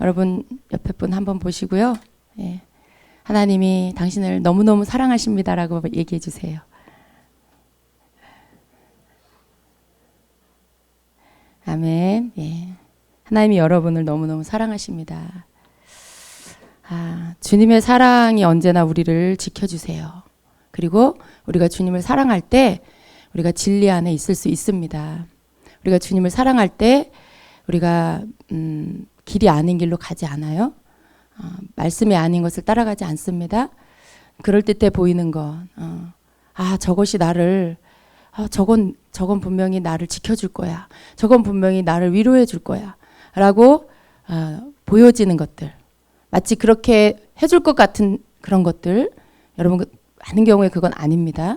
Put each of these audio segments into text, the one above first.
여러분 옆에 분 한번 보시고요. 예. 하나님이 당신을 너무너무 사랑하십니다라고 얘기해 주세요. 아멘. 예. 하나님이 여러분을 너무너무 사랑하십니다. 주님의 사랑이 언제나 우리를 지켜주세요. 그리고 우리가 주님을 사랑할 때 우리가 진리 안에 있을 수 있습니다. 우리가 주님을 사랑할 때 우리가 길이 아닌 길로 가지 않아요. 말씀이 아닌 것을 따라가지 않습니다. 그럴듯해 보이는 것, 저것이 나를, 저건 분명히 나를 지켜줄 거야. 저건 분명히 나를 위로해 줄 거야. 라고 보여지는 것들, 마치 그렇게 해줄 것 같은 그런 것들, 여러분 많은 경우에 그건 아닙니다.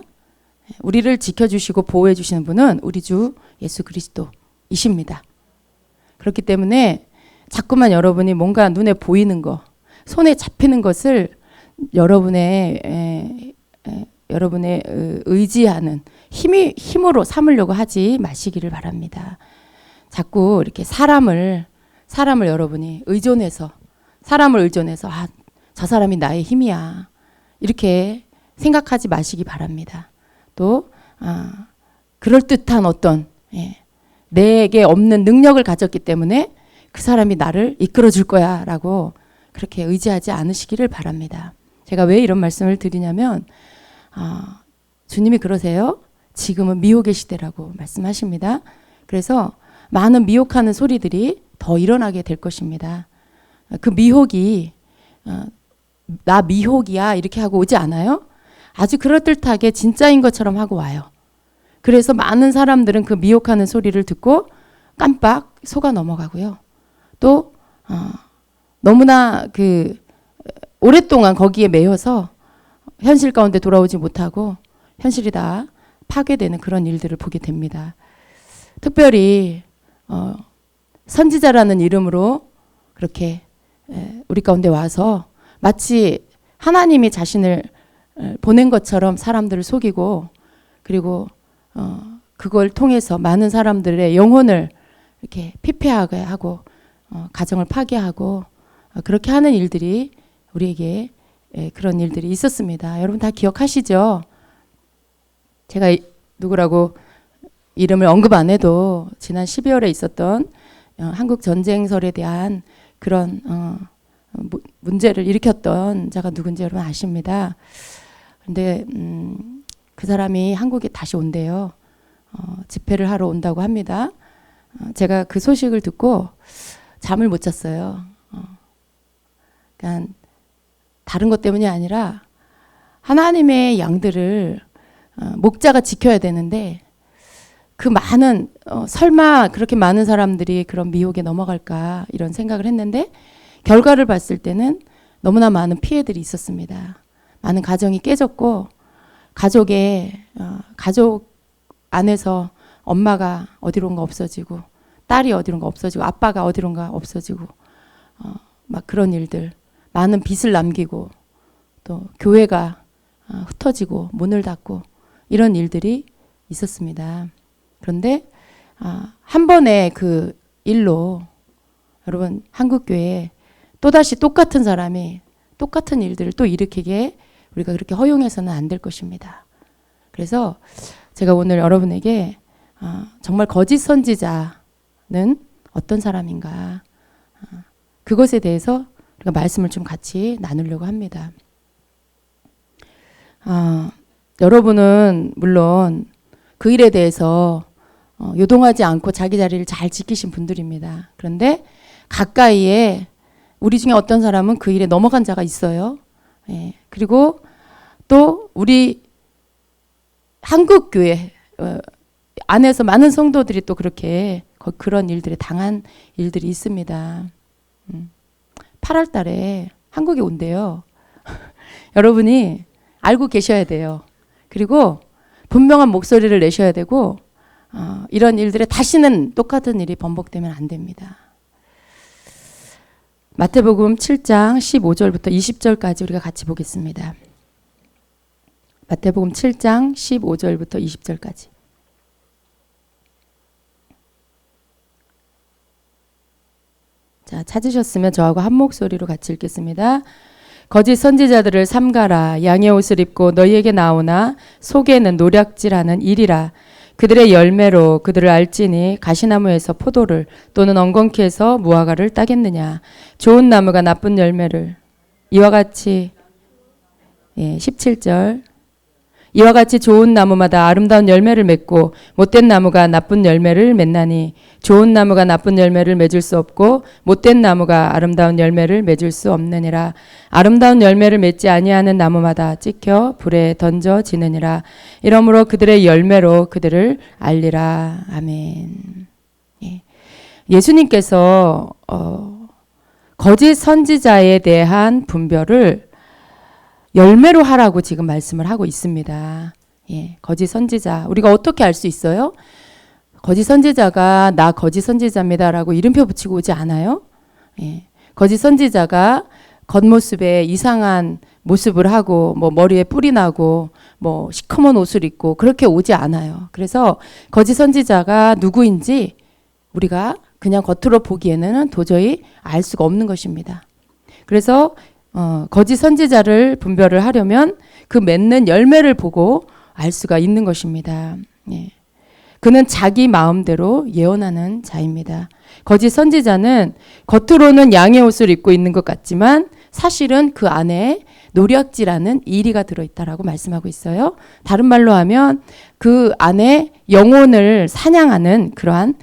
우리를 지켜주시고 보호해 주시는 분은 우리 주 예수 그리스도이십니다. 그렇기 때문에 자꾸만 여러분이 뭔가 눈에 보이는 거, 손에 잡히는 것을 여러분의 의지하는 힘으로 삼으려고 하지 마시기를 바랍니다. 자꾸 이렇게 사람을 여러분이 의존해서 저 사람이 나의 힘이야, 이렇게 생각하지 마시기 바랍니다. 또 그럴듯한 어떤 내게 없는 능력을 가졌기 때문에 그 사람이 나를 이끌어 줄 거야 라고 그렇게 의지하지 않으시기를 바랍니다. 제가 왜 이런 말씀을 드리냐면 주님이 그러세요. 지금은 미혹의 시대라고 말씀하십니다. 그래서 많은 미혹하는 소리들이 더 일어나게 될 것입니다. 그 미혹이 나 미혹이야 이렇게 하고 오지 않아요? 아주 그럴듯하게 진짜인 것처럼 하고 와요. 그래서 많은 사람들은 그 미혹하는 소리를 듣고 깜빡 속아 넘어가고요. 또 너무나 오랫동안 거기에 매여서 현실 가운데 돌아오지 못하고 현실이 다 파괴되는 그런 일들을 보게 됩니다. 특별히 선지자라는 이름으로 그렇게 우리 가운데 와서 마치 하나님이 자신을 보낸 것처럼 사람들을 속이고, 그리고 그걸 통해서 많은 사람들의 영혼을 이렇게 피폐하게 하고 가정을 파괴하고 그렇게 하는 일들이 우리에게 그런 일들이 있었습니다. 여러분 다 기억하시죠? 제가 누구라고 이름을 언급 안 해도 지난 12월에 있었던 한국 전쟁설에 대한 그런 문제를 일으켰던 자가 누군지 여러분 아십니다. 그런데 그 사람이 한국에 다시 온대요. 집회를 하러 온다고 합니다. 제가 그 소식을 듣고 잠을 못 잤어요. 그러니까 다른 것 때문이 아니라 하나님의 양들을 목자가 지켜야 되는데 그 많은 설마 그렇게 많은 사람들이 그런 미혹에 넘어갈까 이런 생각을 했는데 결과를 봤을 때는 너무나 많은 피해들이 있었습니다. 많은 가정이 깨졌고 가족 안에서 엄마가 어디론가 없어지고 딸이 어디론가 없어지고 아빠가 어디론가 없어지고 막 그런 일들, 많은 빚을 남기고 또 교회가 흩어지고 문을 닫고 이런 일들이 있었습니다. 그런데 한 번의 그 일로 여러분 한국교회에 또다시 똑같은 사람이 똑같은 일들을 또 일으키게 우리가 그렇게 허용해서는 안 될 것입니다. 그래서 제가 오늘 여러분에게 정말 거짓 선지자는 어떤 사람인가, 그것에 대해서 우리가 말씀을 좀 같이 나누려고 합니다. 여러분은 물론 그 일에 대해서 요동하지 않고 자기 자리를 잘 지키신 분들입니다. 그런데 가까이에 우리 중에 어떤 사람은 그 일에 넘어간 자가 있어요. 그리고 또 우리 한국교회 안에서 많은 성도들이 또 그렇게 그런 일들에 당한 일들이 있습니다. 8월 달에 한국에 온대요. 여러분이 알고 계셔야 돼요. 그리고 분명한 목소리를 내셔야 되고 이런 일들에 다시는 똑같은 일이 번복되면 안 됩니다. 마태복음 7장 15절부터 20절까지 우리가 같이 보겠습니다. 마태복음 7장 15절부터 20절까지. 자, 찾으셨으면 저하고 한 목소리로 같이 읽겠습니다. 거짓 선지자들을 삼가라. 양의 옷을 입고 너희에게 나오나 속에는 노략질하는 일이라. 그들의 열매로 그들을 알지니 가시나무에서 포도를 또는 엉겅퀴 에서 무화과를 따겠느냐. 좋은 나무가 나쁜 열매를 이와 같이 17절 이와 같이 좋은 나무마다 아름다운 열매를 맺고 못된 나무가 나쁜 열매를 맺나니 좋은 나무가 나쁜 열매를 맺을 수 없고 못된 나무가 아름다운 열매를 맺을 수 없느니라. 아름다운 열매를 맺지 아니하는 나무마다 찍혀 불에 던져지느니라. 이러므로 그들의 열매로 그들을 알리라. 아멘. 예수님께서 거짓 선지자에 대한 분별을 열매로 하라고 지금 말씀을 하고 있습니다. 거짓 선지자. 우리가 어떻게 알 수 있어요? 거짓 선지자가 나 거짓 선지자입니다라고 이름표 붙이고 오지 않아요? 거짓 선지자가 겉모습에 이상한 모습을 하고 뭐 머리에 뿔이 나고 뭐 시커먼 옷을 입고 그렇게 오지 않아요. 그래서 거짓 선지자가 누구인지 우리가 그냥 겉으로 보기에는 도저히 알 수가 없는 것입니다. 그래서 거짓 선지자를 분별을 하려면 그 맺는 열매를 보고 알 수가 있는 것입니다. 그는 자기 마음대로 예언하는 자입니다. 거짓 선지자는 겉으로는 양의 옷을 입고 있는 것 같지만 사실은 그 안에 노략질하는 이리가 들어있다라고 말씀하고 있어요. 다른 말로 하면 그 안에 영혼을 사냥하는 그러한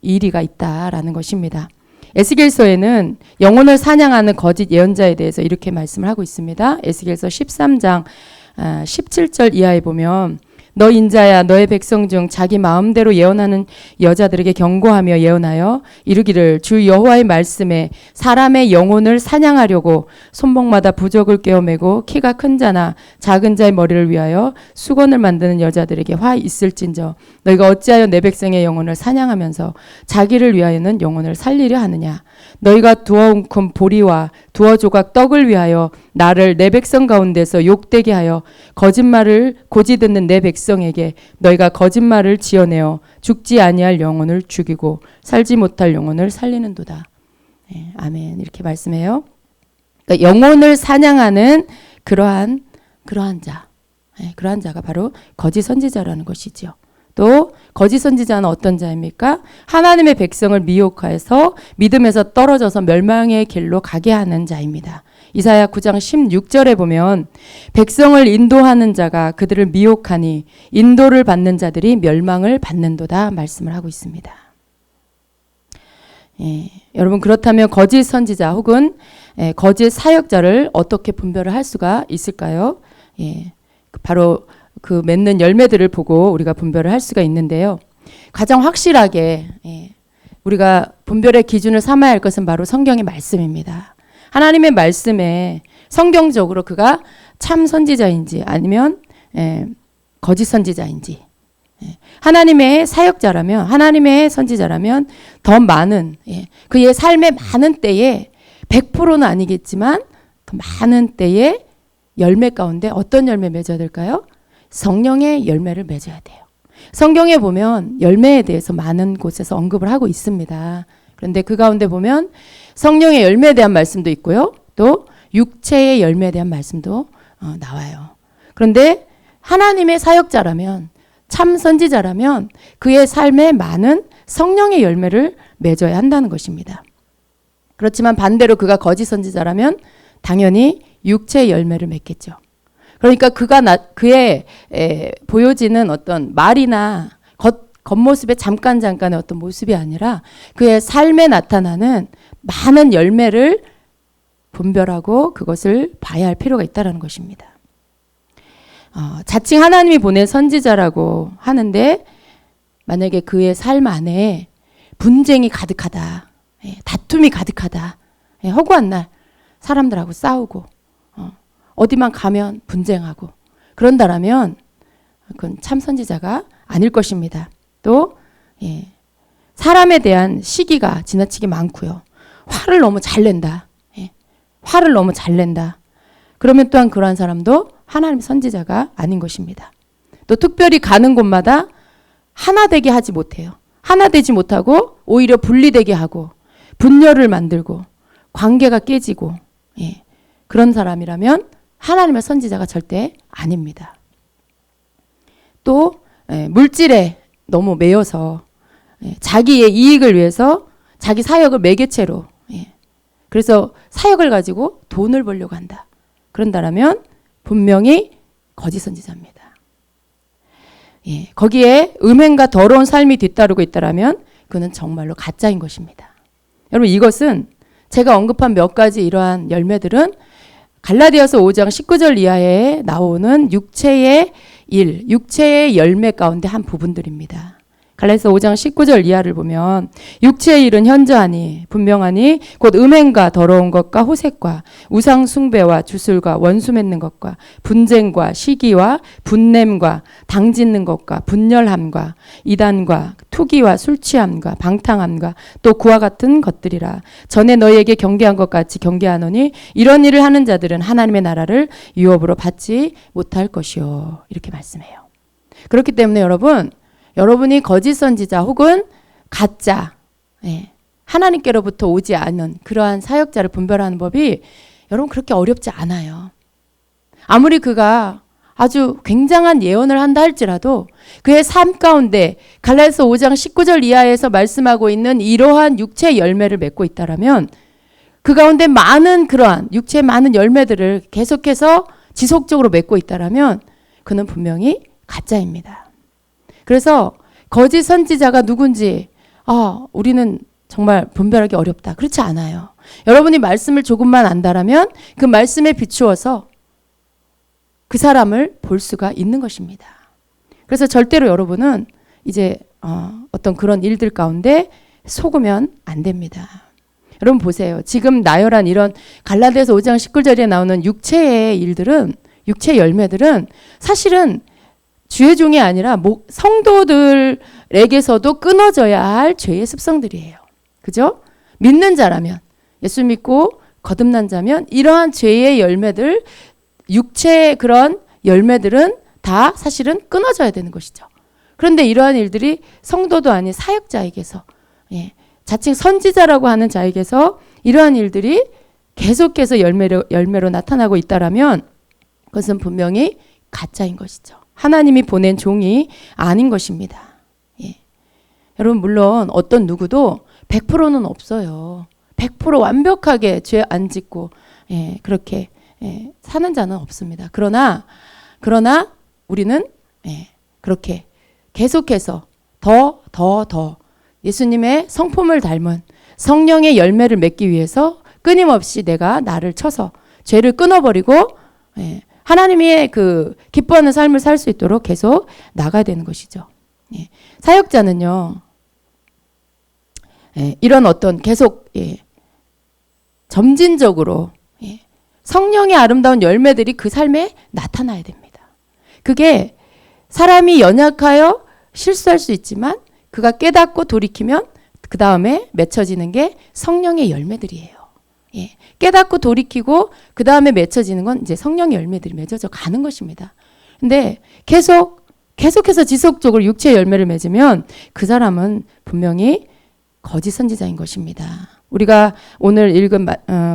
이리가 있다라는 것입니다. 에스겔서에는 영혼을 사냥하는 거짓 예언자에 대해서 이렇게 말씀을 하고 있습니다. 에스겔서 13장 17절 이하에 보면 너 인자야 너의 백성 중 자기 마음대로 예언하는 여자들에게 경고하며 예언하여 이르기를 주 여호와의 말씀에 사람의 영혼을 사냥하려고 손목마다 부적을 꿰어매고 키가 큰 자나 작은 자의 머리를 위하여 수건을 만드는 여자들에게 화 있을진저 너희가 어찌하여 내 백성의 영혼을 사냥하면서 자기를 위하여는 영혼을 살리려 하느냐. 너희가 두어 웅큼 보리와 두어 조각 떡을 위하여 나를 내 백성 가운데서 욕되게 하여 거짓말을 고지 듣는 내 백성에게 너희가 거짓말을 지어내어 죽지 아니할 영혼을 죽이고 살지 못할 영혼을 살리는도다. 아멘. 이렇게 말씀해요. 그러니까 영혼을 사냥하는 그러한 자, 그러한 자가 바로 거짓 선지자라는 것이죠. 또 거짓 선지자는 어떤 자입니까? 하나님의 백성을 미혹해서 믿음에서 떨어져서 멸망의 길로 가게 하는 자입니다. 이사야 9장 16절에 보면 백성을 인도하는 자가 그들을 미혹하니 인도를 받는 자들이 멸망을 받는도다 말씀을 하고 있습니다. 여러분 그렇다면 거짓 선지자 혹은 거짓 사역자를 어떻게 분별을 할 수가 있을까요? 바로 그 맺는 열매들을 보고 우리가 분별을 할 수가 있는데요. 가장 확실하게 우리가 분별의 기준을 삼아야 할 것은 바로 성경의 말씀입니다. 하나님의 말씀에 성경적으로 그가 참 선지자인지 아니면 거짓 선지자인지 하나님의 사역자라면 하나님의 선지자라면 더 많은 그의 삶의 많은 때에 100%는 아니겠지만 더 많은 때에 열매 가운데 어떤 열매 맺어야 될까요? 성령의 열매를 맺어야 돼요. 성경에 보면 열매에 대해서 많은 곳에서 언급을 하고 있습니다. 그런데 그 가운데 보면 성령의 열매에 대한 말씀도 있고요. 또 육체의 열매에 대한 말씀도 나와요. 그런데 하나님의 사역자라면 참 선지자라면 그의 삶에 많은 성령의 열매를 맺어야 한다는 것입니다. 그렇지만 반대로 그가 거짓 선지자라면 당연히 육체의 열매를 맺겠죠. 그러니까 그의 보여지는 어떤 말이나 겉모습의 잠깐의 어떤 모습이 아니라 그의 삶에 나타나는 많은 열매를 분별하고 그것을 봐야 할 필요가 있다는 것입니다. 자칭 하나님이 보낸 선지자라고 하는데 만약에 그의 삶 안에 분쟁이 가득하다, 다툼이 가득하다, 허구한 날 사람들하고 싸우고 어디만 가면 분쟁하고 그런다라면 그건 참 선지자가 아닐 것입니다. 또 사람에 대한 시기가 지나치게 많고요. 화를 너무 잘 낸다. 화를 너무 잘 낸다. 그러면 또한 그러한 사람도 하나님 선지자가 아닌 것입니다. 또 특별히 가는 곳마다 하나 되게 하지 못해요. 하나 되지 못하고 오히려 분리되게 하고 분열을 만들고 관계가 깨지고 그런 사람이라면 하나님의 선지자가 절대 아닙니다. 또 물질에 너무 매여서 자기의 이익을 위해서 자기 사역을 매개체로 그래서 사역을 가지고 돈을 벌려고 한다. 그런다라면 분명히 거짓 선지자입니다. 거기에 음행과 더러운 삶이 뒤따르고 있다라면 그는 정말로 가짜인 것입니다. 여러분 이것은 제가 언급한 몇 가지 이러한 열매들은 갈라디아서 5장 19절 이하에 나오는 육체의 일, 육체의 열매 가운데 한 부분들입니다. 갈라디아서 5장 19절 이하를 보면 육체의 일은 현저하니 분명하니 곧 음행과 더러운 것과 호색과 우상 숭배와 주술과 원수 맺는 것과 분쟁과 시기와 분냄과 당짓는 것과 분열함과 이단과 투기와 술 취함과 방탕함과 또 그와 같은 것들이라. 전에 너희에게 경계한 것 같이 경계하노니 이런 일을 하는 자들은 하나님의 나라를 유업으로 받지 못할 것이요. 이렇게 말씀해요. 그렇기 때문에 여러분이 거짓 선지자 혹은 가짜 하나님께로부터 오지 않은 그러한 사역자를 분별하는 법이 여러분 그렇게 어렵지 않아요. 아무리 그가 아주 굉장한 예언을 한다 할지라도 그의 삶 가운데 갈라디아서 5장 19절 이하에서 말씀하고 있는 이러한 육체의 열매를 맺고 있다라면 그 가운데 많은 그러한 육체의 많은 열매들을 계속해서 지속적으로 맺고 있다라면 그는 분명히 가짜입니다. 그래서 거짓 선지자가 누군지 우리는 정말 분별하기 어렵다. 그렇지 않아요. 여러분이 말씀을 조금만 안다라면 그 말씀에 비추어서 그 사람을 볼 수가 있는 것입니다. 그래서 절대로 여러분은 이제 어떤 그런 일들 가운데 속으면 안 됩니다. 여러분 보세요. 지금 나열한 이런 갈라디아서 5장 19절에 나오는 육체의 일들은 육체의 열매들은 사실은 주의 종이 아니라 성도들에게서도 끊어져야 할 죄의 습성들이에요. 그죠? 믿는 자라면 예수 믿고 거듭난 자면 이러한 죄의 열매들 육체의 그런 열매들은 다 사실은 끊어져야 되는 것이죠. 그런데 이러한 일들이 성도도 아닌 사역자에게서 자칭 선지자라고 하는 자에게서 이러한 일들이 계속해서 열매로 나타나고 있다라면 그것은 분명히 가짜인 것이죠. 하나님이 보낸 종이 아닌 것입니다. 여러분 물론 어떤 누구도 100%는 없어요. 100% 완벽하게 죄 안 짓고 그렇게 사는 자는 없습니다. 그러나 우리는 그렇게 계속해서 더 예수님의 성품을 닮은 성령의 열매를 맺기 위해서 끊임없이 내가 나를 쳐서 죄를 끊어버리고 하나님의 그 기뻐하는 삶을 살 수 있도록 계속 나가야 되는 것이죠. 사역자는요, 이런 어떤 계속 점진적으로 성령의 아름다운 열매들이 그 삶에 나타나야 됩니다. 그게 사람이 연약하여 실수할 수 있지만 그가 깨닫고 돌이키면 그 다음에 맺혀지는 게 성령의 열매들이에요. 깨닫고 돌이키고 그 다음에 맺혀지는 건 이제 성령의 열매들이 맺어져 가는 것입니다. 근데 계속해서 지속적으로 육체의 열매를 맺으면 그 사람은 분명히 거짓 선지자인 것입니다. 우리가 오늘 읽은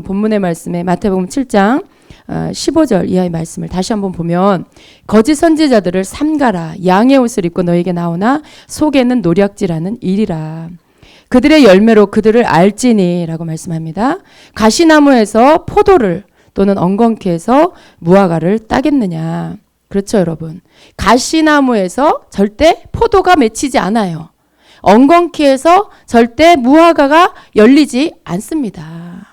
본문의 말씀에 마태복음 7장 15절 이하의 말씀을 다시 한번 보면 거짓 선지자들을 삼가라. 양의 옷을 입고 너에게 나오나 속에는 노략질하는 일이라. 그들의 열매로 그들을 알지니 라고 말씀합니다. 가시나무에서 포도를 또는 엉겅퀴에서 무화과를 따겠느냐. 그렇죠 여러분. 가시나무에서 절대 포도가 맺히지 않아요. 엉겅퀴에서 절대 무화과가 열리지 않습니다.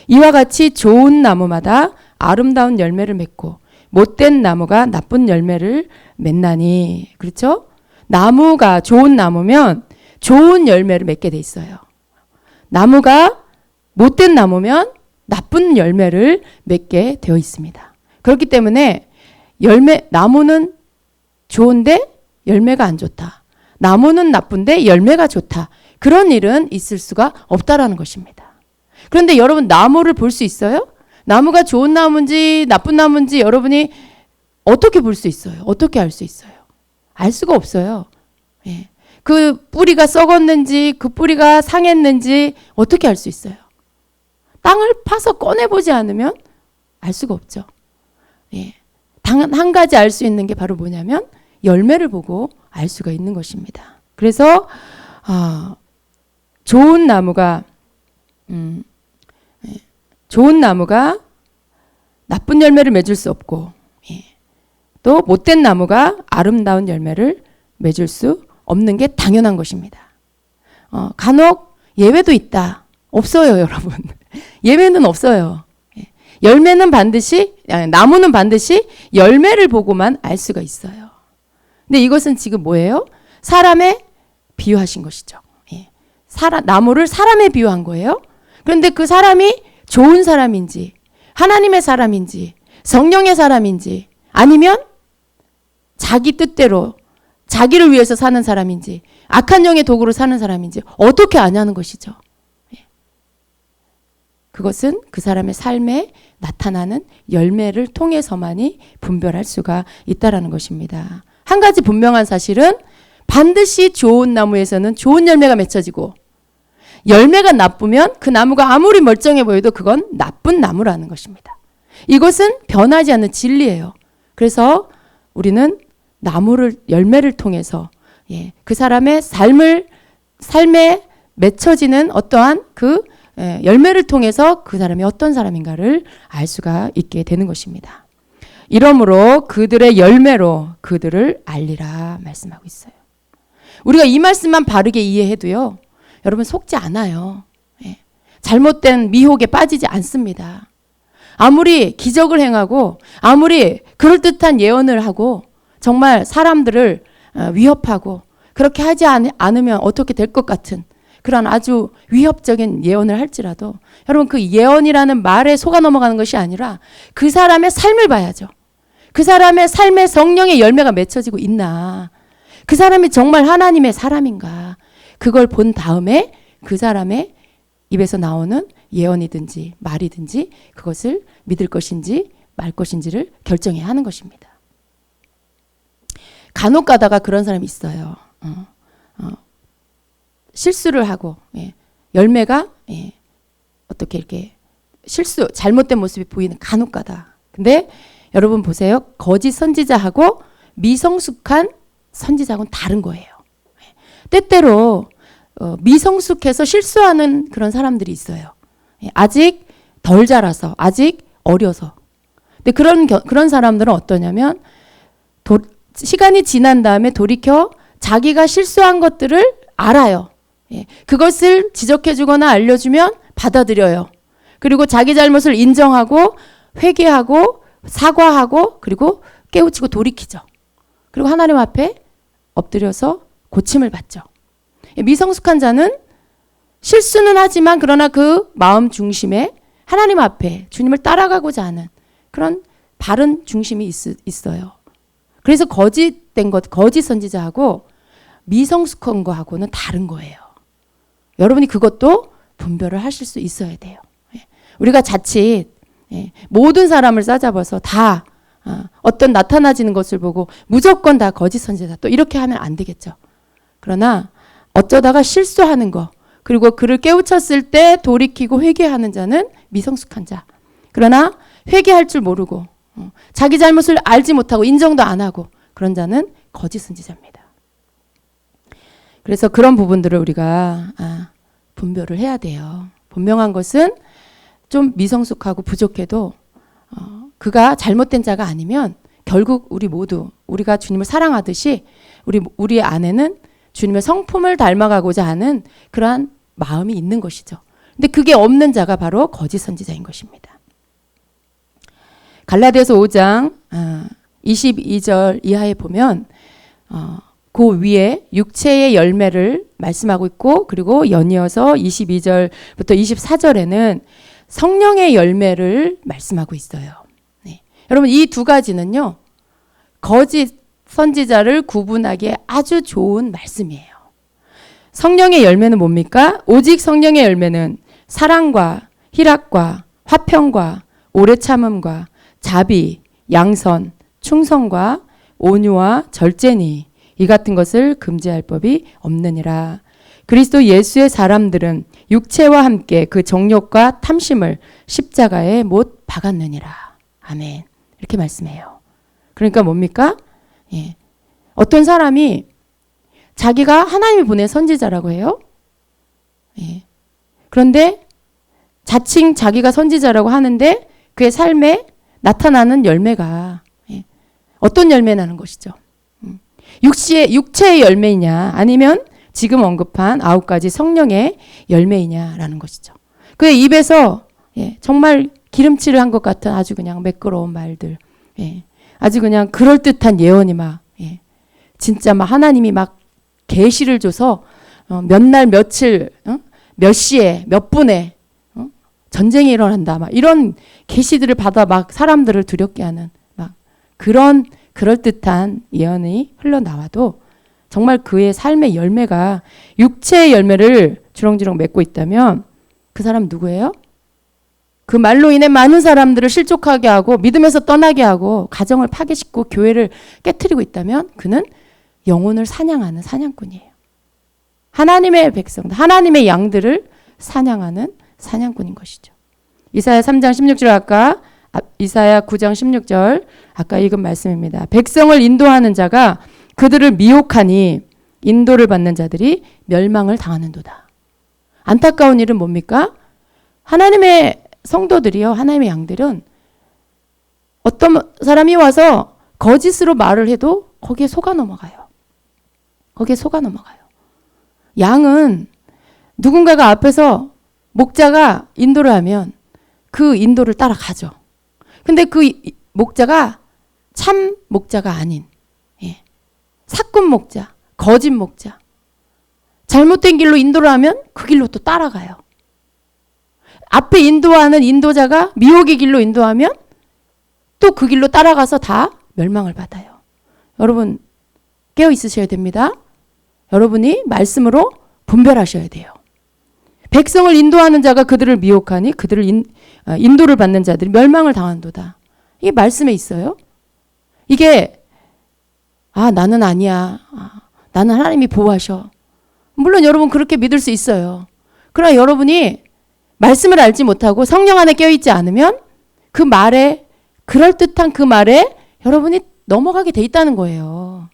이와 같이 좋은 나무마다 아름다운 열매를 맺고 못된 나무가 나쁜 열매를 맺나니. 그렇죠? 나무가 좋은 나무면 좋은 열매를 맺게 돼 있어요. 나무가 못된 나무면 나쁜 열매를 맺게 되어 있습니다. 그렇기 때문에 나무는 좋은데 열매가 안 좋다. 나무는 나쁜데 열매가 좋다. 그런 일은 있을 수가 없다라는 것입니다. 그런데 여러분 나무를 볼 수 있어요? 나무가 좋은 나무인지 나쁜 나무인지 여러분이 어떻게 볼 수 있어요? 어떻게 알 수 있어요? 알 수가 없어요. 그 뿌리가 썩었는지 그 뿌리가 상했는지 어떻게 알 수 있어요? 땅을 파서 꺼내보지 않으면 알 수가 없죠. 예. 한 가지 알 수 있는 게 바로 뭐냐면 열매를 보고 알 수가 있는 것입니다. 그래서 좋은 나무가 나쁜 열매를 맺을 수 없고, 또 못된 나무가 아름다운 열매를 맺을 수 없는 게 당연한 것입니다. 간혹 예외도 있다. 없어요, 여러분. 예외는 없어요. 나무는 반드시 열매를 보고만 알 수가 있어요. 근데 이것은 지금 뭐예요? 사람에 비유하신 것이죠. 나무를 사람에 비유한 거예요. 그런데 그 사람이 좋은 사람인지, 하나님의 사람인지, 성령의 사람인지, 아니면 자기 뜻대로 자기를 위해서 사는 사람인지, 악한 영의 도구로 사는 사람인지 어떻게 아냐는 것이죠. 그것은 그 사람의 삶에 나타나는 열매를 통해서만이 분별할 수가 있다라는 것입니다. 한 가지 분명한 사실은 반드시 좋은 나무에서는 좋은 열매가 맺혀지고, 열매가 나쁘면 그 나무가 아무리 멀쩡해 보여도 그건 나쁜 나무라는 것입니다. 이것은 변하지 않는 진리예요. 그래서 우리는 열매를 통해서 그 사람의 삶에 맺혀지는 어떠한 그 열매를 통해서 그 사람이 어떤 사람인가를 알 수가 있게 되는 것입니다. 이러므로 그들의 열매로 그들을 알리라 말씀하고 있어요. 우리가 이 말씀만 바르게 이해해도요, 여러분 속지 않아요. 잘못된 미혹에 빠지지 않습니다. 아무리 기적을 행하고 아무리 그럴듯한 예언을 하고 정말 사람들을 위협하고 그렇게 하지 않으면 어떻게 될 것 같은 그런 아주 위협적인 예언을 할지라도, 여러분 그 예언이라는 말에 속아 넘어가는 것이 아니라 그 사람의 삶을 봐야죠. 그 사람의 삶에 성령의 열매가 맺혀지고 있나, 그 사람이 정말 하나님의 사람인가, 그걸 본 다음에 그 사람의 입에서 나오는 예언이든지 말이든지 그것을 믿을 것인지 말 것인지를 결정해야 하는 것입니다. 간혹 가다가 그런 사람이 있어요. 실수를 하고 열매가 어떻게 이렇게 잘못된 모습이 보이는 간혹 가다. 근데 여러분 보세요. 거짓 선지자하고 미성숙한 선지자하고는 다른 거예요. 때때로 미성숙해서 실수하는 그런 사람들이 있어요. 아직 덜 자라서, 아직 어려서. 근데 그런 사람들은 어떠냐면 시간이 지난 다음에 돌이켜 자기가 실수한 것들을 알아요. 그것을 지적해주거나 알려주면 받아들여요. 그리고 자기 잘못을 인정하고 회개하고 사과하고 그리고 깨우치고 돌이키죠. 그리고 하나님 앞에 엎드려서 고침을 받죠. 미성숙한 자는 실수는 하지만 그러나 그 마음 중심에 하나님 앞에 주님을 따라가고자 하는 그런 바른 중심이 있어요. 그래서 거짓 선지자하고 미성숙한 거하고는 다른 거예요. 여러분이 그것도 분별을 하실 수 있어야 돼요. 우리가 자칫 모든 사람을 싸잡아서 다 어떤 나타나지는 것을 보고 무조건 다 거짓 선지자 또 이렇게 하면 안 되겠죠. 그러나 어쩌다가 실수하는 거, 그리고 그를 깨우쳤을 때 돌이키고 회개하는 자는 미성숙한 자. 그러나 회개할 줄 모르고 자기 잘못을 알지 못하고 인정도 안 하고 그런 자는 거짓 선지자입니다. 그래서 그런 부분들을 우리가 분별을 해야 돼요. 분명한 것은 좀 미성숙하고 부족해도 그가 잘못된 자가 아니면 결국 우리 모두 우리가 주님을 사랑하듯이 우리 안에는 주님의 성품을 닮아가고자 하는 그러한 마음이 있는 것이죠. 근데 그게 없는 자가 바로 거짓 선지자인 것입니다. 갈라디아서 5장 22절 이하에 보면 그 위에 육체의 열매를 말씀하고 있고, 그리고 연이어서 22절부터 24절에는 성령의 열매를 말씀하고 있어요. 네. 여러분 이 두 가지는요, 거짓 선지자를 구분하기에 아주 좋은 말씀이에요. 성령의 열매는 뭡니까? 오직 성령의 열매는 사랑과 희락과 화평과 오래 참음과 자비, 양선, 충성과 온유와 절제니 이 같은 것을 금지할 법이 없느니라. 그리스도 예수의 사람들은 육체와 함께 그 정욕과 탐심을 십자가에 못 박았느니라. 아멘. 이렇게 말씀해요. 그러니까 뭡니까? 예. 어떤 사람이 자기가 하나님이 보낸 선지자라고 해요. 예. 그런데 자칭 자기가 선지자라고 하는데 그의 삶에 나타나는 열매가 어떤 열매 나는 것이죠? 육체의 열매이냐 아니면 지금 언급한 9가지 성령의 열매이냐라는 것이죠. 그의 입에서 정말 기름칠을 한 것 같은 아주 그냥 매끄러운 말들, 아주 그냥 그럴듯한 예언이 막 진짜 막 하나님이 막 계시를 줘서 몇 날 며칠 몇 시에 몇 분에 전쟁이 일어난다 막 이런 계시들을 받아 막 사람들을 두렵게 하는 막 그런 그럴듯한 예언이 흘러나와도 정말 그의 삶의 열매가 육체의 열매를 주렁주렁 맺고 있다면 그 사람 누구예요? 그 말로 인해 많은 사람들을 실족하게 하고 믿음에서 떠나게 하고 가정을 파괴시키고 교회를 깨트리고 있다면 그는 영혼을 사냥하는 사냥꾼이에요. 하나님의 백성, 하나님의 양들을 사냥하는 사냥꾼인 것이죠. 이사야 3장 16절 이사야 9장 16절 아까 읽은 말씀입니다. 백성을 인도하는 자가 그들을 미혹하니 인도를 받는 자들이 멸망을 당하는도다. 안타까운 일은 뭡니까? 하나님의 성도들이요. 하나님의 양들은 어떤 사람이 와서 거짓으로 말을 해도 거기에 속아 넘어가요. 거기에 속아 넘어가요. 양은 누군가가 앞에서 목자가 인도를 하면 그 인도를 따라가죠. 근데 그 목자가 참 목자가 아닌 사꾼 목자, 거짓 목자. 잘못된 길로 인도를 하면 그 길로 또 따라가요. 앞에 인도하는 인도자가 미혹의 길로 인도하면 또 그 길로 따라가서 다 멸망을 받아요. 여러분 깨어 있으셔야 됩니다. 여러분이 말씀으로 분별하셔야 돼요. 백성을 인도하는 자가 그들을 미혹하니 그들을 인도를 받는 자들이 멸망을 당한도다. 이게 말씀에 있어요. 이게 나는 아니야. 나는 하나님이 보호하셔. 물론 여러분 그렇게 믿을 수 있어요. 그러나 여러분이 말씀을 알지 못하고 성령 안에 깨어있지 않으면 그 말에 그럴듯한 그 말에 여러분이 넘어가게 돼 있다는 거예요.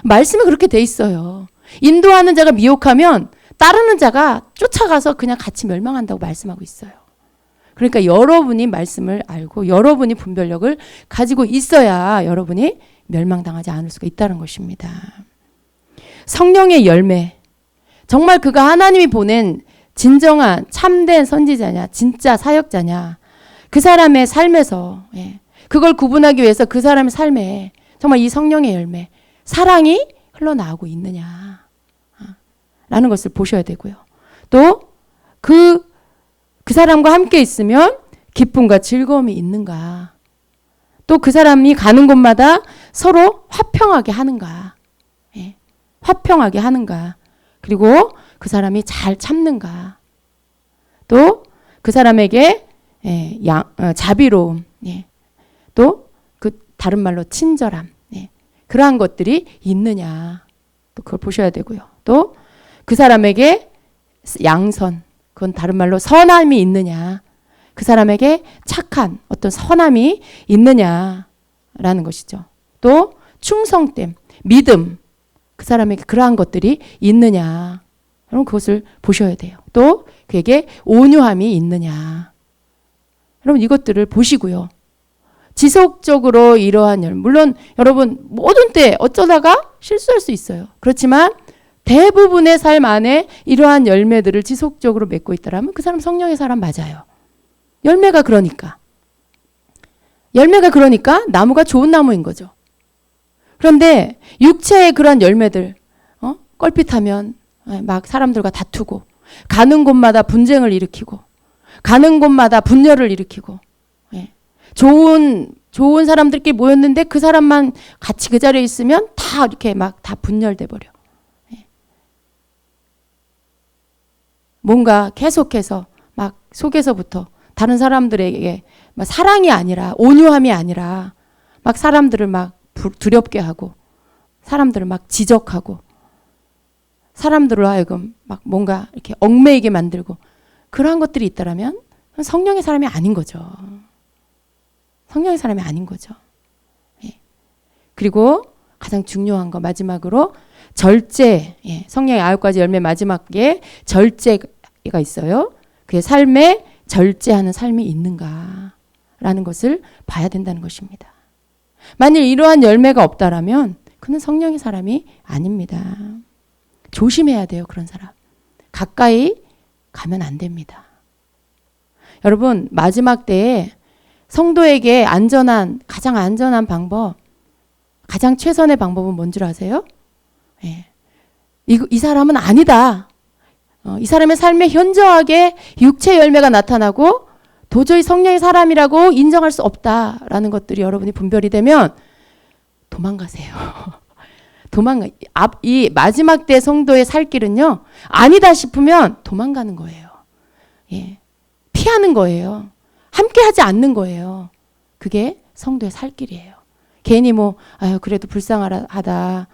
말씀에 그렇게 돼 있어요. 인도하는 자가 미혹하면 따르는 자가 쫓아가서 그냥 같이 멸망한다고 말씀하고 있어요. 그러니까 여러분이 말씀을 알고 여러분이 분별력을 가지고 있어야 여러분이 멸망당하지 않을 수가 있다는 것입니다. 성령의 열매. 정말 그가 하나님이 보낸 진정한 참된 선지자냐, 진짜 사역자냐. 그 사람의 삶에서 그걸 구분하기 위해서 그 사람의 삶에 정말 이 성령의 열매, 사랑이 흘러나오고 있느냐 라는 것을 보셔야 되고요. 또 그 사람과 함께 있으면 기쁨과 즐거움이 있는가. 또 그 사람이 가는 곳마다 서로 화평하게 하는가. 화평하게 하는가. 그리고 그 사람이 잘 참는가. 또 그 사람에게 자비로움. 또 그 다른 말로 친절함. 그러한 것들이 있느냐. 또 그걸 보셔야 되고요. 또 그 사람에게 양선. 그건 다른 말로 선함이 있느냐. 그 사람에게 착한 어떤 선함이 있느냐라는 것이죠. 또 충성됨, 믿음. 그 사람에게 그러한 것들이 있느냐. 여러분 그것을 보셔야 돼요. 또 그에게 온유함이 있느냐. 여러분 이것들을 보시고요. 지속적으로 이러한 열, 물론 여러분 모든 때 어쩌다가 실수할 수 있어요. 그렇지만 대부분의 삶 안에 이러한 열매들을 지속적으로 맺고 있다라면 그 사람 성령의 사람 맞아요. 열매가 그러니까 나무가 좋은 나무인 거죠. 그런데 육체의 그러한 열매들 껄핏하면 막 사람들과 다투고 가는 곳마다 분쟁을 일으키고 가는 곳마다 분열을 일으키고 좋은 사람들끼리 모였는데 그 사람만 같이 그 자리에 있으면 다 이렇게 막 다 분열돼 버려. 뭔가 계속해서 막 속에서부터 다른 사람들에게 막 사랑이 아니라 온유함이 아니라 막 사람들을 막 두렵게 하고 사람들을 막 지적하고 사람들로 하여금 막 뭔가 이렇게 얽매이게 만들고 그러한 것들이 있다라면 성령의 사람이 아닌 거죠. 성령의 사람이 아닌 거죠. 예. 그리고 가장 중요한 거 마지막으로 절제. 예. 성령의 9가지 열매 마지막에 절제가 있어요. 그의 삶에 절제하는 삶이 있는가라는 것을 봐야 된다는 것입니다. 만일 이러한 열매가 없다라면 그는 성령의 사람이 아닙니다. 조심해야 돼요. 그런 사람. 가까이 가면 안 됩니다. 여러분 마지막 때에 성도에게 가장 안전한 방법, 가장 최선의 방법은 뭔 줄 아세요? 예. 이 사람은 아니다. 이 사람의 삶에 현저하게 육체 열매가 나타나고 도저히 성령의 사람이라고 인정할 수 없다라는 것들이 여러분이 분별이 되면 도망가세요. 이 마지막 때 성도의 살 길은요, 아니다 싶으면 도망가는 거예요. 예. 피하는 거예요. 함께 하지 않는 거예요. 그게 성도의 살 길이에요. 괜히 그래도 불쌍하다.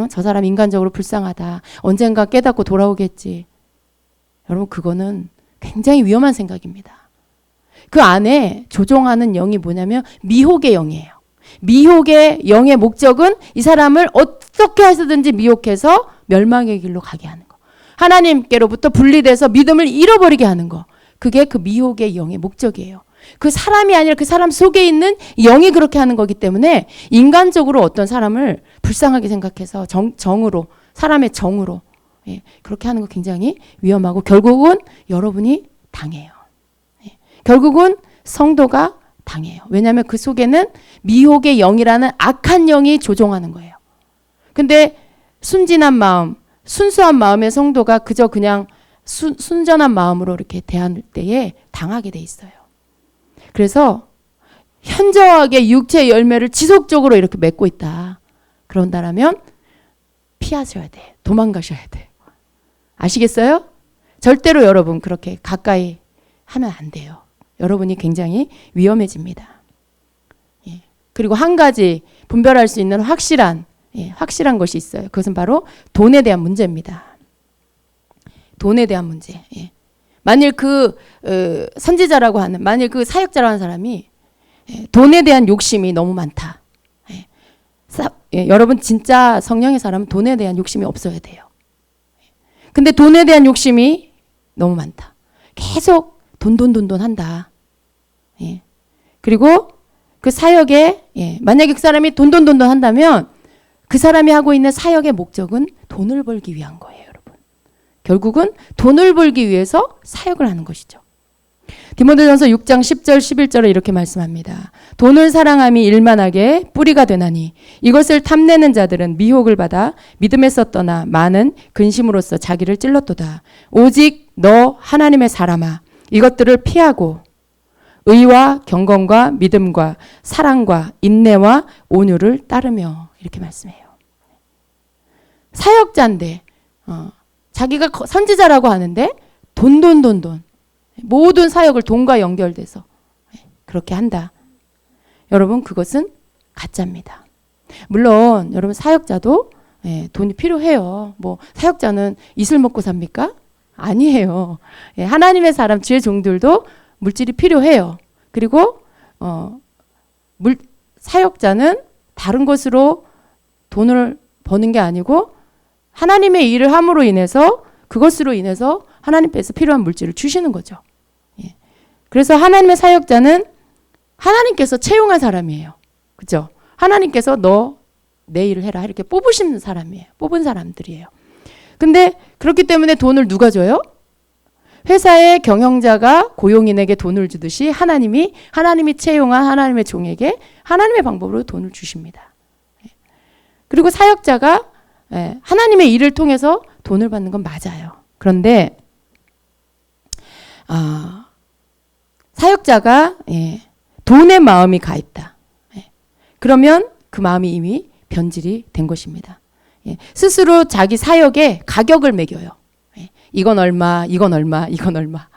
저 사람 인간적으로 불쌍하다. 언젠가 깨닫고 돌아오겠지. 여러분, 그거는 굉장히 위험한 생각입니다. 그 안에 조종하는 영이 뭐냐면 미혹의 영이에요. 미혹의 영의 목적은 이 사람을 어떻게 해서든지 미혹해서 멸망의 길로 가게 하는 거. 하나님께로부터 분리돼서 믿음을 잃어버리게 하는 거. 그게 그 미혹의 영의 목적이에요. 그 사람이 아니라 그 사람 속에 있는 영이 그렇게 하는 거기 때문에 인간적으로 어떤 사람을 불쌍하게 생각해서 정으로, 사람의 정으로 그렇게 하는 거 굉장히 위험하고 결국은 여러분이 당해요. 결국은 성도가 당해요. 왜냐하면 그 속에는 미혹의 영이라는 악한 영이 조종하는 거예요. 근데 순진한 마음, 순수한 마음의 성도가 그냥 순전한 마음으로 이렇게 대할 때에 당하게 돼 있어요. 그래서 현저하게 육체의 열매를 지속적으로 이렇게 맺고 있다. 그런다라면 피하셔야 돼. 도망가셔야 돼. 아시겠어요? 절대로 여러분 그렇게 가까이 하면 안 돼요. 여러분이 굉장히 위험해집니다. 예. 그리고 한 가지 분별할 수 있는 확실한 것이 있어요. 그것은 바로 돈에 대한 문제입니다. 돈에 대한 문제. 예. 만일 선지자라고 하는, 만일 그 사역자라고 하는 사람이 돈에 대한 욕심이 너무 많다. 여러분 진짜 성령의 사람은 돈에 대한 욕심이 없어야 돼요. 근데 돈에 대한 욕심이 너무 많다. 계속 돈 한다. 예. 그리고 그 사역에 만약에 그 사람이 돈 한다면 그 사람이 하고 있는 사역의 목적은 돈을 벌기 위한 거예요, 여러분. 결국은 돈을 벌기 위해서 사역을 하는 것이죠. 디모데전서 6장 10절 11절에 이렇게 말씀합니다. 돈을 사랑함이 일만하게 뿌리가 되나니 이것을 탐내는 자들은 미혹을 받아 믿음에서 떠나 많은 근심으로써 자기를 찔렀도다. 오직 너 하나님의 사람아 이것들을 피하고 의와 경건과 믿음과 사랑과 인내와 온유를 따르며 이렇게 말씀해요. 사역자인데 자기가 선지자라고 하는데 돈 모든 사역을 돈과 연결돼서 그렇게 한다. 여러분 그것은 가짜입니다. 물론 여러분 사역자도 돈이 필요해요. 사역자는 이슬 먹고 삽니까? 아니에요. 하나님의 사람 주의 종들도 물질이 필요해요. 그리고 사역자는 다른 것으로 돈을 버는 게 아니고 하나님의 일을 함으로 인해서 그것으로 인해서 하나님께서 필요한 물질을 주시는 거죠. 그래서 하나님의 사역자는 하나님께서 채용한 사람이에요. 그죠? 하나님께서 너 내 일을 해라 이렇게 뽑으시는 사람이에요. 뽑은 사람들이에요. 근데 그렇기 때문에 돈을 누가 줘요? 회사의 경영자가 고용인에게 돈을 주듯이 하나님이 채용한 하나님의 종에게 하나님의 방법으로 돈을 주십니다. 그리고 사역자가 하나님의 일을 통해서 돈을 받는 건 맞아요. 그런데 사역자가 돈의 마음이 가 있다. 그러면 그 마음이 이미 변질이 된 것입니다. 스스로 자기 사역에 가격을 매겨요. 이건 얼마, 이건 얼마, 이건 얼마.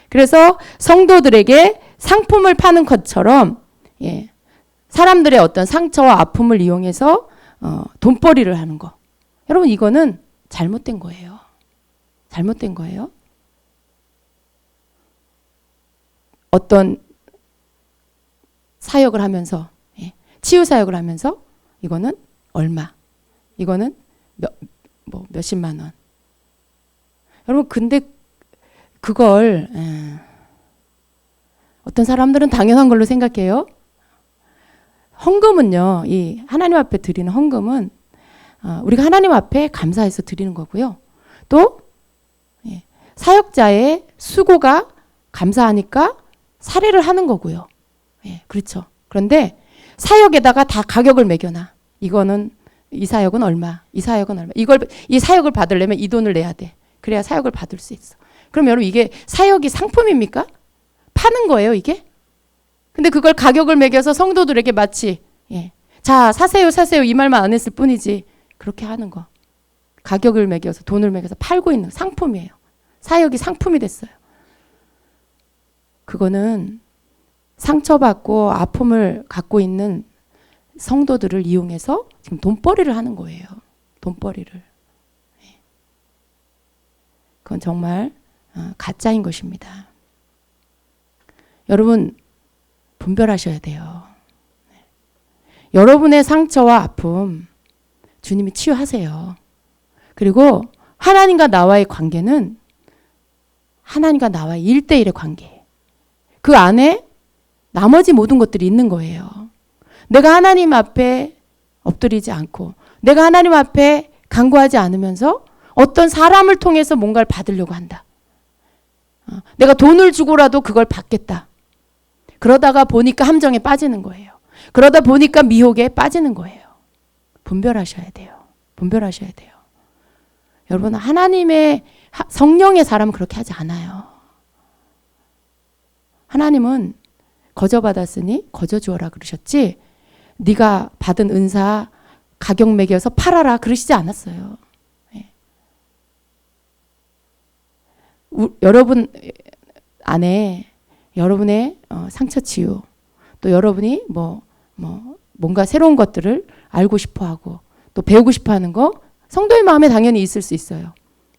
그래서 성도들에게 상품을 파는 것처럼 사람들의 어떤 상처와 아픔을 이용해서 돈벌이를 하는 거. 여러분 이거는 잘못된 거예요. 잘못된 거예요. 어떤 사역을 하면서 치유 사역을 하면서 이거는 얼마, 이거는 몇십만 원. 여러분 근데 그걸 어떤 사람들은 당연한 걸로 생각해요. 헌금은요, 이 하나님 앞에 드리는 헌금은 우리가 하나님 앞에 감사해서 드리는 거고요. 또 사역자의 수고가 감사하니까 사례를 하는 거고요. 그렇죠. 그런데 사역에다가 다 가격을 매겨놔. 이거는 이 사역은 얼마, 이 사역은 얼마. 이 사역을 받으려면 이 돈을 내야 돼. 그래야 사역을 받을 수 있어. 그럼 여러분 이게 사역이 상품입니까? 파는 거예요, 이게? 근데 그걸 가격을 매겨서 성도들에게 마치 자, 사세요, 사세요 이 말만 안 했을 뿐이지. 그렇게 하는 거. 가격을 매겨서 돈을 매겨서 팔고 있는 상품이에요. 사역이 상품이 됐어요. 그거는 상처받고 아픔을 갖고 있는 성도들을 이용해서 지금 돈벌이를 하는 거예요. 돈벌이를. 그건 정말 가짜인 것입니다. 여러분 분별하셔야 돼요. 여러분의 상처와 아픔 주님이 치유하세요. 그리고 하나님과 나와의 관계는 하나님과 나와의 1대1의 관계. 그 안에 나머지 모든 것들이 있는 거예요. 내가 하나님 앞에 엎드리지 않고 내가 하나님 앞에 간구하지 않으면서 어떤 사람을 통해서 뭔가를 받으려고 한다. 내가 돈을 주고라도 그걸 받겠다. 그러다가 보니까 함정에 빠지는 거예요. 그러다 보니까 미혹에 빠지는 거예요. 분별하셔야 돼요. 분별하셔야 돼요. 여러분 하나님의 성령의 사람은 그렇게 하지 않아요. 하나님은 거저 받았으니 거저 주어라 그러셨지 네가 받은 은사 가격 매겨서 팔아라 그러시지 않았어요. 여러분 안에 여러분의 상처 치유 또 여러분이 뭔가 새로운 것들을 알고 싶어하고 또 배우고 싶어하는 거 성도의 마음에 당연히 있을 수 있어요.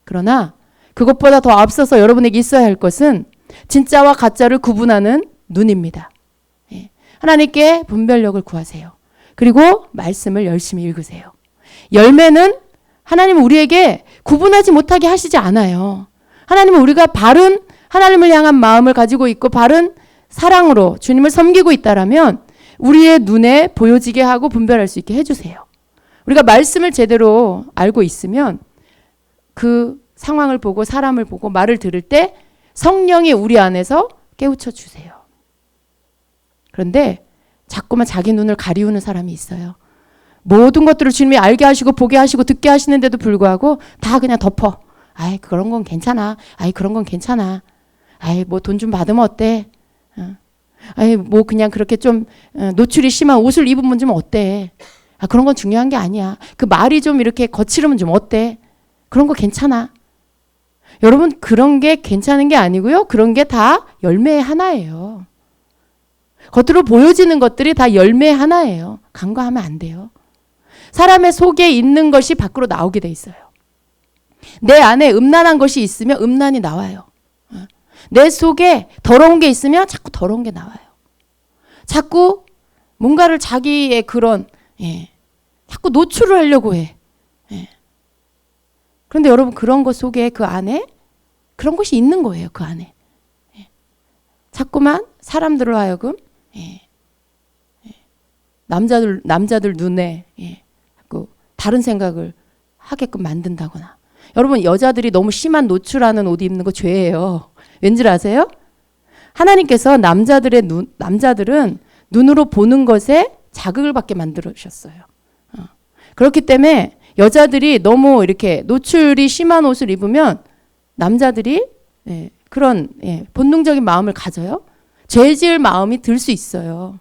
그러나 그것보다 더 앞서서 여러분에게 있어야 할 것은 진짜와 가짜를 구분하는 눈입니다. 하나님께 분별력을 구하세요. 그리고 말씀을 열심히 읽으세요. 열매는 하나님은 우리에게 구분하지 못하게 하시지 않아요. 하나님은 우리가 바른 하나님을 향한 마음을 가지고 있고 바른 사랑으로 주님을 섬기고 있다라면 우리의 눈에 보여지게 하고 분별할 수 있게 해주세요. 우리가 말씀을 제대로 알고 있으면 그 상황을 보고 사람을 보고 말을 들을 때 성령이 우리 안에서 깨우쳐 주세요. 그런데 자꾸만 자기 눈을 가리우는 사람이 있어요. 모든 것들을 주님이 알게 하시고 보게 하시고 듣게 하시는데도 불구하고 다 그냥 덮어. 아이 그런 건 괜찮아. 아이 그런 건 괜찮아. 아이 뭐 돈 좀 받으면 어때? 아이 뭐 그냥 그렇게 좀 노출이 심한 옷을 입으면 좀 어때? 아 그런 건 중요한 게 아니야. 그 말이 좀 이렇게 거칠으면 좀 어때? 그런 거 괜찮아. 여러분 그런 게 괜찮은 게 아니고요. 그런 게 다 열매의 하나예요. 겉으로 보여지는 것들이 다 열매의 하나예요. 간과하면 안 돼요. 사람의 속에 있는 것이 밖으로 나오게 돼 있어요. 내 안에 음란한 것이 있으면 음란이 나와요. 내 속에 더러운 게 있으면 자꾸 더러운 게 나와요. 자꾸 뭔가를 자기의 그런 자꾸 노출을 하려고 해. 그런데 여러분 그런 것 속에 그 안에 그런 것이 있는 거예요. 그 안에. 자꾸만 사람들로 하여금 남자들 눈에 자꾸 다른 생각을 하게끔 만든다거나. 여러분 여자들이 너무 심한 노출하는 옷 입는 거 죄예요. 왠지 아세요? 하나님께서 남자들은 눈으로 보는 것에 자극을 받게 만들으셨어요. 그렇기 때문에 여자들이 너무 이렇게 노출이 심한 옷을 입으면 남자들이 그런 본능적인 마음을 가져요. 죄 지을 마음이 들 수 있어요.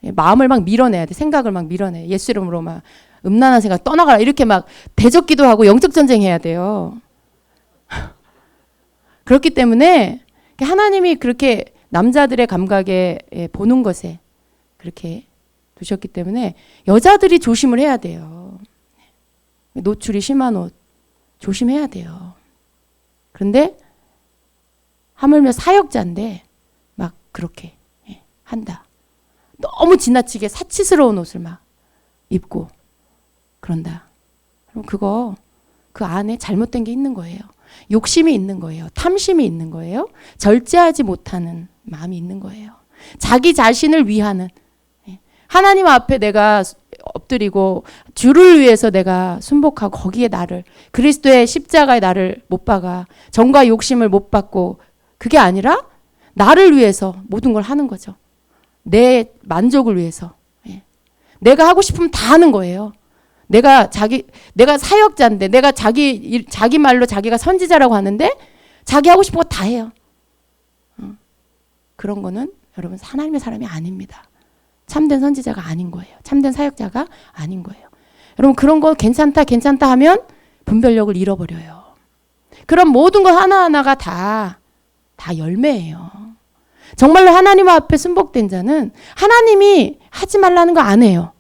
마음을 막 밀어내야 돼. 생각을 막 밀어내. 예수 이름으로 막 음란한 생각 떠나가라. 이렇게 막 대적기도 하고 영적 전쟁해야 돼요. 그렇기 때문에 하나님이 그렇게 남자들의 감각에 보는 것에 그렇게 두셨기 때문에 여자들이 조심을 해야 돼요. 노출이 심한 옷 조심해야 돼요. 그런데 하물며 사역자인데 막 그렇게 한다. 너무 지나치게 사치스러운 옷을 막 입고 그런다. 그럼 그거 그 안에 잘못된 게 있는 거예요. 욕심이 있는 거예요. 탐심이 있는 거예요. 절제하지 못하는 마음이 있는 거예요. 자기 자신을 위하는, 하나님 앞에 내가 엎드리고 주를 위해서 내가 순복하고 거기에 나를, 그리스도의 십자가에 나를 못 박아 정과 욕심을 못 받고, 그게 아니라 나를 위해서 모든 걸 하는 거죠. 내 만족을 위해서. 내가 하고 싶으면 다 하는 거예요. 내가 사역자인데, 내가 자기 말로 자기가 선지자라고 하는데 자기 하고 싶은 거 다 해요. 그런 거는 여러분 하나님의 사람이 아닙니다. 참된 선지자가 아닌 거예요. 참된 사역자가 아닌 거예요. 여러분 그런 거 괜찮다 하면 분별력을 잃어버려요. 그런 모든 것 하나하나가 다 열매예요. 정말로 하나님 앞에 순복된 자는 하나님이 하지 말라는 거 안 해요.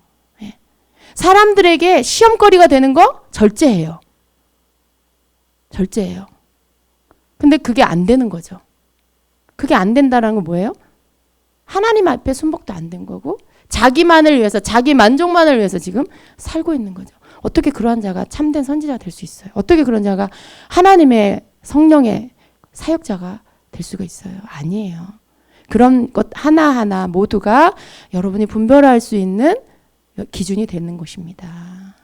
사람들에게 시험거리가 되는 거 절제해요. 절제해요. 근데 그게 안 되는 거죠. 그게 안 된다는 건 뭐예요? 하나님 앞에 순복도 안 된 거고 자기만을 위해서, 자기 만족만을 위해서 지금 살고 있는 거죠. 어떻게 그러한 자가 참된 선지자가 될 수 있어요? 어떻게 그런 자가 하나님의 성령의 사역자가 될 수가 있어요? 아니에요. 그런 것 하나하나 모두가 여러분이 분별할 수 있는 기준이 되는 것입니다.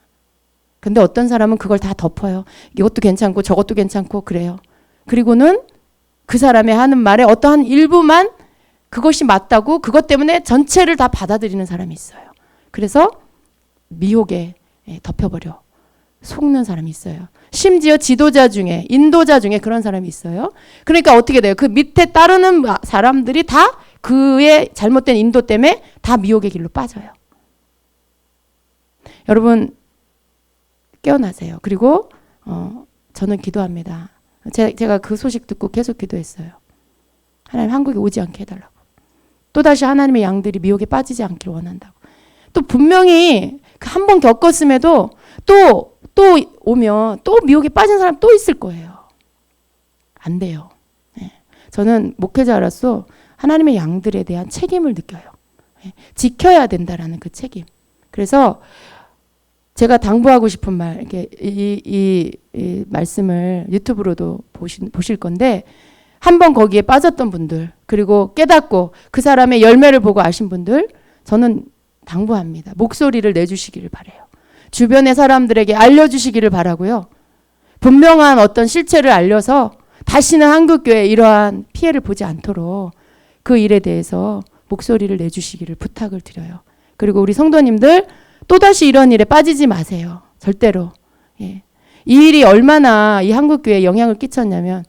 근데 어떤 사람은 그걸 다 덮어요. 이것도 괜찮고 저것도 괜찮고 그래요. 그리고는 그 사람의 하는 말에 어떠한 일부만 그것이 맞다고 그것 때문에 전체를 다 받아들이는 사람이 있어요. 그래서 미혹에 덮여버려 속는 사람이 있어요. 심지어 지도자 중에, 인도자 중에 그런 사람이 있어요. 그러니까 어떻게 돼요? 그 밑에 따르는 사람들이 다 그의 잘못된 인도 때문에 다 미혹의 길로 빠져요. 여러분 깨어나세요. 그리고 저는 기도합니다. 제가 그 소식 듣고 계속 기도했어요. 하나님 한국에 오지 않게 해달라고. 또다시 하나님의 양들이 미혹에 빠지지 않기를 원한다고. 또 분명히 한 번 겪었음에도 또 오면 또 미혹에 빠진 사람 또 있을 거예요. 안 돼요. 저는 목회자로서 하나님의 양들에 대한 책임을 느껴요. 지켜야 된다라는 그 책임. 그래서 제가 당부하고 싶은 말, 이렇게 이 말씀을 유튜브로도 보실 건데, 한번 거기에 빠졌던 분들, 그리고 깨닫고 그 사람의 열매를 보고 아신 분들, 저는 당부합니다. 목소리를 내주시기를 바라요. 주변의 사람들에게 알려주시기를 바라고요. 분명한 어떤 실체를 알려서 다시는 한국교회에 이러한 피해를 보지 않도록 그 일에 대해서 목소리를 내주시기를 부탁을 드려요. 그리고 우리 성도님들 또다시 이런 일에 빠지지 마세요. 절대로. 이 일이 얼마나 이 한국교회에 영향을 끼쳤냐면,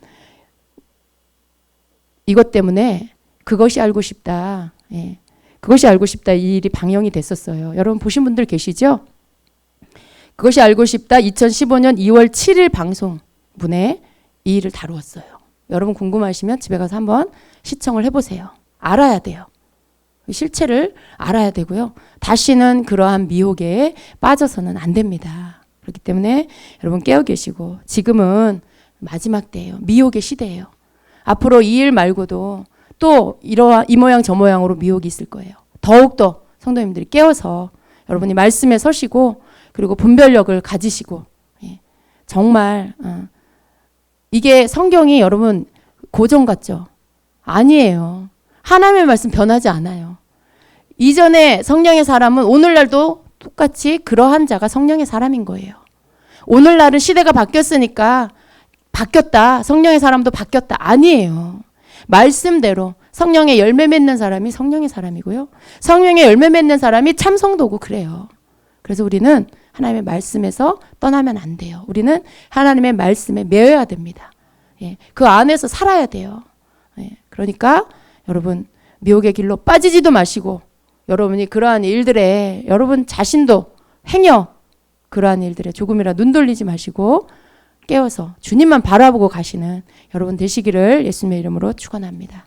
이것 때문에 그것이 알고 싶다. 그것이 알고 싶다. 이 일이 방영이 됐었어요. 여러분 보신 분들 계시죠? 그것이 알고 싶다 2015년 2월 7일 방송분에 이 일을 다루었어요. 여러분 궁금하시면 집에 가서 한번 시청을 해보세요. 알아야 돼요. 실체를 알아야 되고요. 다시는 그러한 미혹에 빠져서는 안 됩니다. 그렇기 때문에 여러분 깨어 계시고, 지금은 마지막 때예요. 미혹의 시대예요. 앞으로 이 일 말고도 또 이 모양 저 모양으로 미혹이 있을 거예요. 더욱더 성도님들이 깨어서 여러분이 말씀에 서시고, 그리고 분별력을 가지시고, 정말 이게 성경이 여러분 고정 같죠? 아니에요. 하나님의 말씀 변하지 않아요. 이전에 성령의 사람은 오늘날도 똑같이 그러한 자가 성령의 사람인 거예요. 오늘날은 시대가 바뀌었으니까 바뀌었다. 성령의 사람도 바뀌었다. 아니에요. 말씀대로 성령의 열매 맺는 사람이 성령의 사람이고요. 성령의 열매 맺는 사람이 참 성도고 그래요. 그래서 우리는 하나님의 말씀에서 떠나면 안 돼요. 우리는 하나님의 말씀에 매여야 됩니다. 그 안에서 살아야 돼요. 그러니까 여러분 미혹의 길로 빠지지도 마시고, 여러분이 그러한 일들에 여러분 자신도 행여 그러한 일들에 조금이라 눈 돌리지 마시고 깨어서 주님만 바라보고 가시는 여러분 되시기를 예수님의 이름으로 축원합니다.